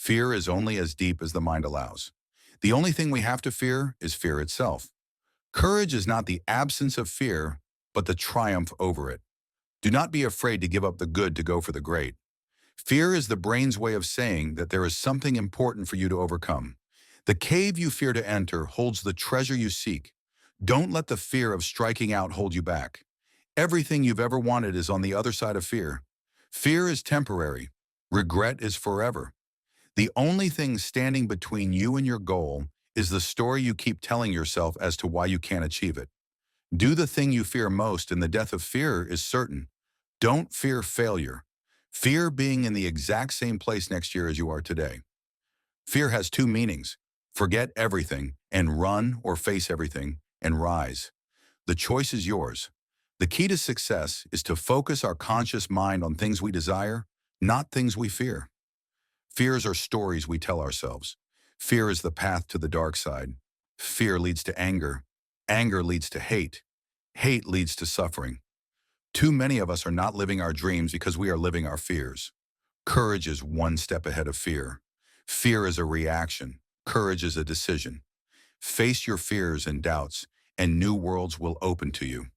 Fear is only as deep as the mind allows. The only thing we have to fear is fear itself. Courage is not the absence of fear, but the triumph over it. Do not be afraid to give up the good to go for the great. Fear is the brain's way of saying that there is something important for you to overcome. The cave you fear to enter holds the treasure you seek. Don't let the fear of striking out hold you back. Everything you've ever wanted is on the other side of fear. Fear is temporary. Regret is forever. The only thing standing between you and your goal is the story you keep telling yourself as to why you can't achieve it. Do the thing you fear most, and the death of fear is certain. Don't fear failure. Fear being in the exact same place next year as you are today. Fear has two meanings: forget everything and run, or face everything and rise. The choice is yours. The key to success is to focus our conscious mind on things we desire, not things we fear. Fears are stories we tell ourselves. Fear is the path to the dark side. Fear leads to anger. Anger leads to hate. Hate leads to suffering. Too many of us are not living our dreams because we are living our fears. Courage is one step ahead of fear. Fear is a reaction. Courage is a decision. Face your fears and doubts, and new worlds will open to you.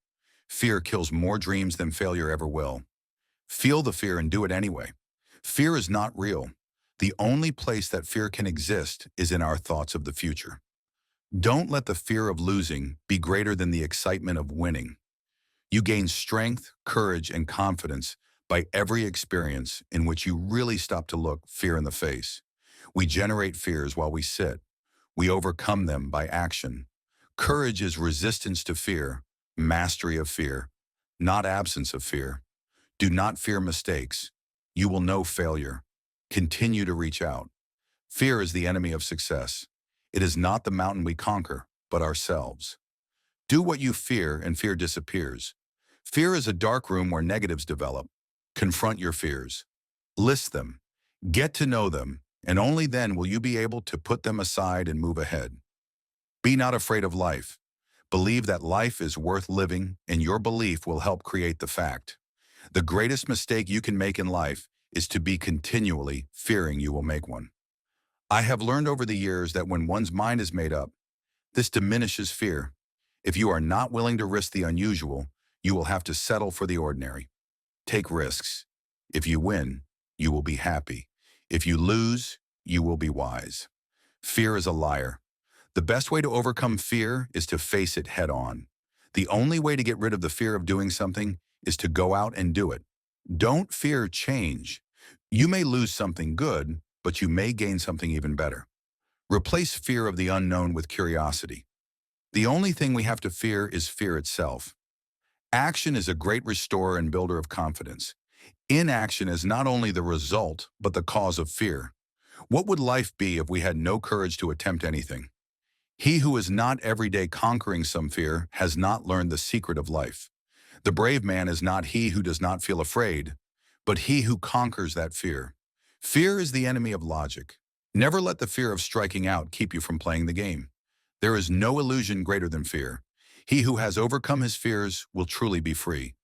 Fear kills more dreams than failure ever will. Feel the fear and do it anyway. Fear is not real. The only place that fear can exist is in our thoughts of the future. Don't let the fear of losing be greater than the excitement of winning. You gain strength, courage, and confidence by every experience in which you really stop to look fear in the face. We generate fears while we sit. We overcome them by action. Courage is resistance to fear, mastery of fear, not absence of fear. Do not fear mistakes. You will know failure. Continue to reach out. Fear is the enemy of success. It is not the mountain we conquer, but ourselves. Do what you fear and fear disappears. Fear is a dark room where negatives develop. Confront your fears. List them. Get to know them, and only then will you be able to put them aside and move ahead. Be not afraid of life. Believe that life is worth living, and your belief will help create the fact. The greatest mistake you can make in life is to be continually fearing you will make one. I have learned over the years that when one's mind is made up, this diminishes fear. If you are not willing to risk the unusual, you will have to settle for the ordinary. Take risks. If you win, you will be happy. If you lose, you will be wise. Fear is a liar. The best way to overcome fear is to face it head on. The only way to get rid of the fear of doing something is to go out and do it. Don't fear change. You may lose something good, but you may gain something even better. Replace fear of the unknown with curiosity. The only thing we have to fear is fear itself. Action is a great restorer and builder of confidence. Inaction is not only the result, but the cause of fear. What would life be if we had no courage to attempt anything? He who is not every day conquering some fear has not learned the secret of life. The brave man is not he who does not feel afraid, but he who conquers that fear. Fear is the enemy of logic. Never let the fear of striking out keep you from playing the game. There is no illusion greater than fear. He who has overcome his fears will truly be free.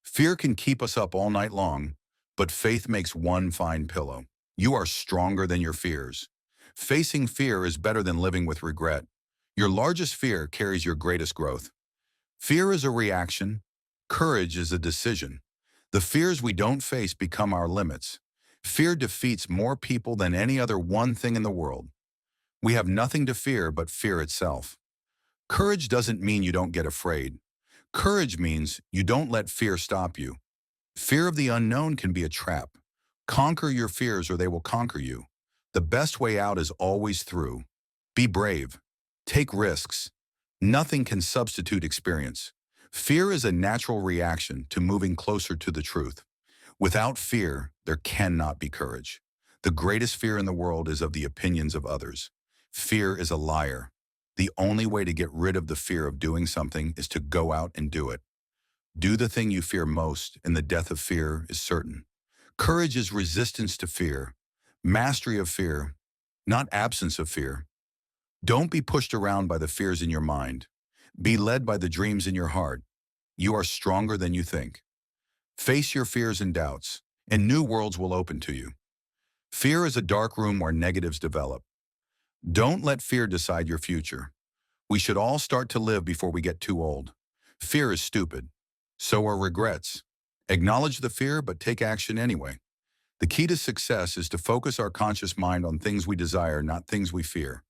Fear can keep us up all night long, but faith makes one fine pillow. You are stronger than your fears. Facing fear is better than living with regret. Your largest fear carries your greatest growth. Fear is a reaction. Courage is a decision. The fears we don't face become our limits. Fear defeats more people than any other one thing in the world. We have nothing to fear but fear itself. Courage doesn't mean you don't get afraid. Courage means you don't let fear stop you. Fear of the unknown can be a trap. Conquer your fears or they will conquer you. The best way out is always through. Be brave. Take risks. Nothing can substitute experience. Fear is a natural reaction to moving closer to the truth. Without fear, there cannot be courage. The greatest fear in the world is of the opinions of others. Fear is a liar. The only way to get rid of the fear of doing something is to go out and do it. Do the thing you fear most, and the death of fear is certain. Courage is resistance to fear, mastery of fear, not absence of fear. Don't be pushed around by the fears in your mind. Be led by the dreams in your heart. You are stronger than you think. Face your fears and doubts, and new worlds will open to you. Fear is a dark room where negatives develop. Don't let fear decide your future. We should all start to live before we get too old. Fear is stupid. So are regrets. Acknowledge the fear, but take action anyway. The key to success is to focus our conscious mind on things we desire, not things we fear.